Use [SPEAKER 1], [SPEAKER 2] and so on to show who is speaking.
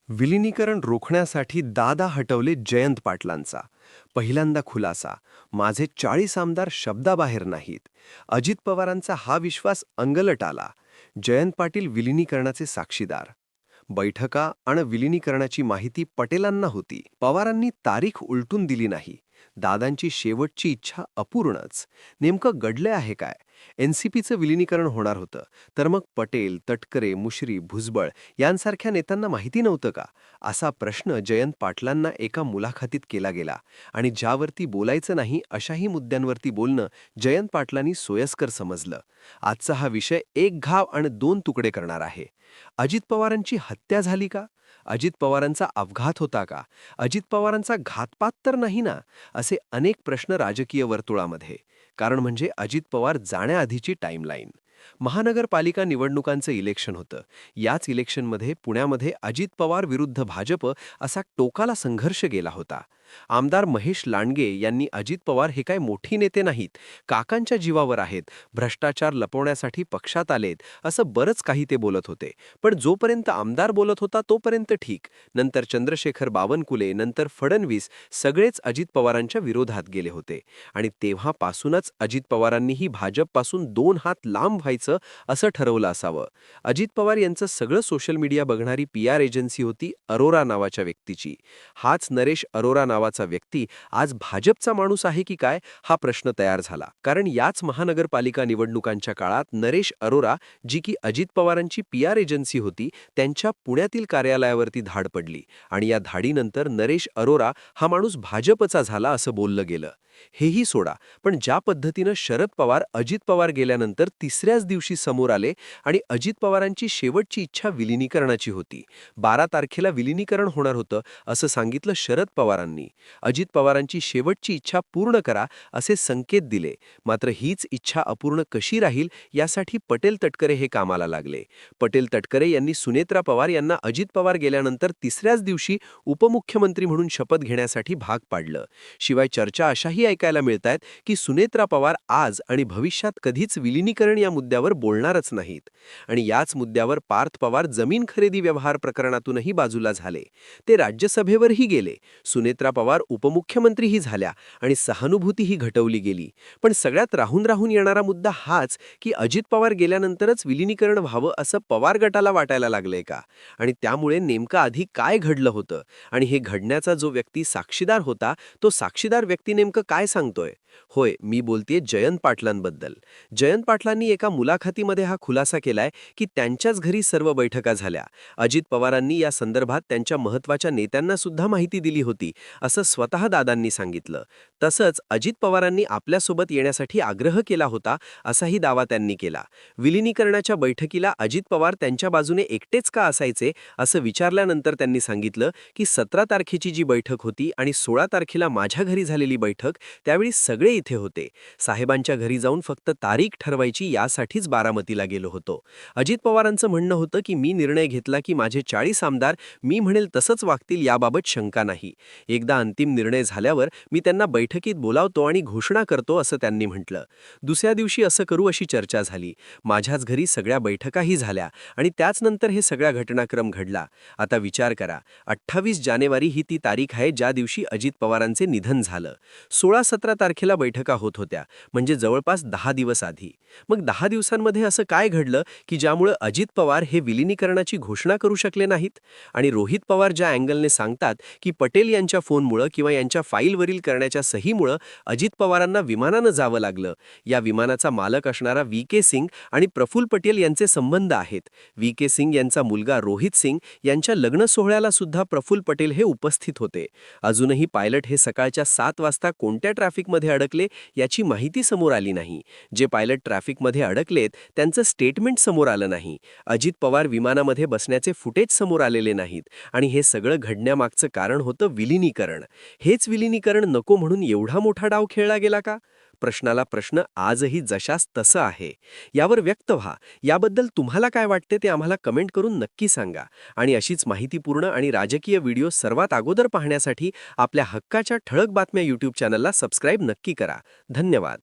[SPEAKER 1] विलिनीकरण रोखण्यासाठी दादा हटवले जयंत पाटलांचा. पहिल्यांदा खुलासा, माझे 40 आमदार शब्दाबाहेर नाहीत. अजित पवारांचा हा विश्वास अंगलट आला. जयंत पाटील विलिनीकरणाचे साक्षीदार. बैठका आणि विलिनीकरणाची माहिती पटेलांना होती. पवारांनी तारीख उलटून दिली नाही. दादांची शेवटची इच्छा अपूर्णच. नेमकं घडले आहे काय? एनसीपीचं विलिनीकरण होणार होतं, तर मग पटेल, तटकरे, मुश्री, भुजबळ यांसारख्या नेत्यांना माहिती नव्हतं का? असा प्रश्न जयंत पाटलांना एका मुलाखतीत केला गेला. आणि ज्यावरती बोलायचं नाही अशाही मुद्द्यांवरती बोलणं जयंत पाटलांनी सोयस्कर समजलं. आजचा हा विषय एक घाव आणि दोन तुकडे करणार आहे. अजित पवारांची हत्या झाली का? अजित पवारांचा अपघात होता का? अजित पवारांचा घातपात तर नाही ना? असे अनेक प्रश्न राजकीय वर्तुळामध्ये. कारण म्हणजे अजित पवार जाण्याआधीची टाईमलाईन. महानगरपालिका निवडणुकांचं इलेक्शन होतं. याच इलेक्शनमध्ये पुण्यामध्ये अजित पवार विरुद्ध भाजप असा टोकाला संघर्ष गेला होता. आमदार महेश लांडगे यांनी अजित पवार हे काय मोठी नेते नाहीत, काकांच्या जीवावर आहेत, भ्रष्टाचार लपवण्यासाठी पक्षात आलेत, असं बरंच काही ते बोलत होते. पण जोपर्यंत आमदार बोलत होता तोपर्यंत ठीक. नंतर चंद्रशेखर बावनकुळे, नंतर फडणवीस सगळेच अजित पवारांच्या विरोधात गेले होते. आणि तेव्हापासूनच अजित पवारांनीही भाजपपासून 2 हात लांब व्हायचं असं ठरवलं असावं. अजित पवार यांचं सगळं सोशल मीडिया बघणारी PR एजन्सी होती अरोरा नावाच्या व्यक्तीची. हाच नरेश अरोरा नावाचा व्यक्ती आज भाजपचा माणूस आहे की काय, हा प्रश्न तयार झाला. कारण याच महानगरपालिका निवडणुकांच्या काळात नरेश अरोरा, जी की अजित पवारांची PR एजन्सी होती, त्यांच्या पुण्यातील कार्यालयावरती धाड पडली. आणि या धाडीनंतर नरेश अरोरा हा माणूस भाजपचा झाला असं बोललं गेलं. हेही सोडा, पण ज्या पद्धतीनं शरद पवार अजित पवार गेल्यानंतर तिसऱ्याच दिवशी समोर आले आणि अजित पवारांची शेवटची इच्छा विलिनीकरणाची होती. 12 तारखेला विलिनीकरण होणार होतं असं सांगितलं शरद पवारांनी. अजित पवारांची शेवटची इच्छा पूर्ण करा असे संकेत दिले. मात्र हीच इच्छा अपूर्ण कशी राहील यासाठी पटेल तटकरे हे कामाला लागले. पटेल तटकरे यांनी सुनेत्रा पवार यांना अजित पवार गेल्यानंतर तिसऱ्याच दिवशी उपमुख्यमंत्री म्हणून शपथ घेण्यासाठी भाग पाडलं. शिवाय चर्चा अशाही ऐकायला मिळतायत की सुनेत्रा पवार आज आणि भविष्यात कधीच विलिनीकरण या मुद्द्यावर बोलणारच नाहीत. आणि याच मुद्द्यावर पार्थ पवार जमीन खरेदी व्यवहार प्रकरणातूनही बाजूला झाले. ते राज्यसभेवरही गेले. सुनेत्रा पवार उपमुख्यमंत्रीही झाल्या आणि सहानुभूतीही घटवली गेली. पण सगळ्यात राहून राहून येणारा मुद्दा हाच की अजित पवार गेल्यानंतरच विलिनीकरण व्हावं असं पवार गटाला वाटायला लागलंय का? आणि त्यामुळे नेमकं आधी काय घडलं होतं आणि हे घडण्याचा जो व्यक्ती साक्षीदार होता तो साक्षीदार व्यक्ती नेमकं काय सांगतोय? होय, मी बोलतेय जयंत पाटलांबद्दल. जयंत पाटलांनी एका मुलाखतीमध्ये हा खुलासा केलाय की त्यांच्याच घरी सर्व बैठका झाल्या. अजित पवारांनी या संदर्भात त्यांच्या महत्त्वाच्या नेत्यांना सुद्धा माहिती दिली होती असं स्वतः दादांनी सांगितलं. तसंच अजित पवारांनी आपल्यासोबत येण्यासाठी आग्रह केला होता असाही दावा त्यांनी केला. विलिनीकरणाच्या बैठकीला अजित पवार त्यांच्या बाजूने एकटेच का असायचे असं विचारल्यानंतर त्यांनी सांगितलं की 17 तारखेची जी बैठक होती आणि 16 तारखेला माझ्या घरी झालेली बैठक, त्यावेळी सगळे इथे होते. साहेबांच्या घरी जाऊन फक्त तारीख ठरवायची यासाठीच बारामतीला गेलो होतो. अजित पवारांचं म्हणणं होतं की मी निर्णय घेतला की माझे 40 आमदार मी म्हणेल तसंच वागतील याबाबत शंका नाही. एकदा अंतिम निर्णय झाल्यावर मी त्यांना बैठकीत बोलावतो आणि घोषणा करतो असं त्यांनी म्हटलं. दुसऱ्या दिवशी असं करू अशी चर्चा झाली. माझ्याच घरी सगळ्या बैठकाही झाल्या आणि त्याच नंतर हे सगळा घटनाक्रम घडला. आता विचार करा, 28 जानेवारी ही ती तारीख आहे ज्या दिवशी अजित पवारांचे निधन झालं. 16-17 तारखेला बैठका होत होत्या, म्हणजे जवळपास 10 दिवस आधी. मग 10 दिवसांमध्ये असं काय घडलं की ज्यामुळे अजित पवार हे विलिनीकरणाची घोषणा करू शकले नाहीत? आणि रोहित पवार ज्या अँगलने सांगतात की पटेल यांच्या फोनमुळं किंवा यांच्या फाईलवरील करण्याच्या सहीमुळं अजित पवारांना विमानानं जावं लागलं. या विमानाचा मालक असणारा VK सिंग आणि प्रफुल्ल पटेल यांचे संबंध आहेत. VK सिंग यांचा मुलगा रोहित सिंग यांच्या लग्न सोहळ्याला सुद्धा प्रफुल्ल पटेल हे उपस्थित होते. अजूनही पायलट हे सकाळच्या 7 वाजता कोणत्या ट्रॅफिकमध्ये अडकले याची माहिती समोर आली नाही. जे पायलट ट्रॅफिकमध्ये अडकलेत त्यांचं स्टेटमेंट समोर आलं नाही. अजित पवार विमानामध्ये बसण्याचे फुटेज समोर आलेले नाहीत. आणि हे सगळं घडण्यामागचं कारण होतं विलिनीकरण. हेच विलिनीकरण नको म्हणून एवढा मोठा डाव खेळला गेला का? प्रश्नाला प्रश्न आजही जशास तसं आहे. यावर व्यक्त व्हा. याबद्दल तुम्हाला काय वाटते ते आम्हाला कमेंट करून नक्की सांगा. आणि अशीच माहितीपूर्ण आणि राजकीय व्हिडिओ सर्वात अगोदर पाहण्यासाठी आपल्या हक्काच्या ठळक बातम्या YouTube चॅनलला सबस्क्राईब नक्की करा. धन्यवाद.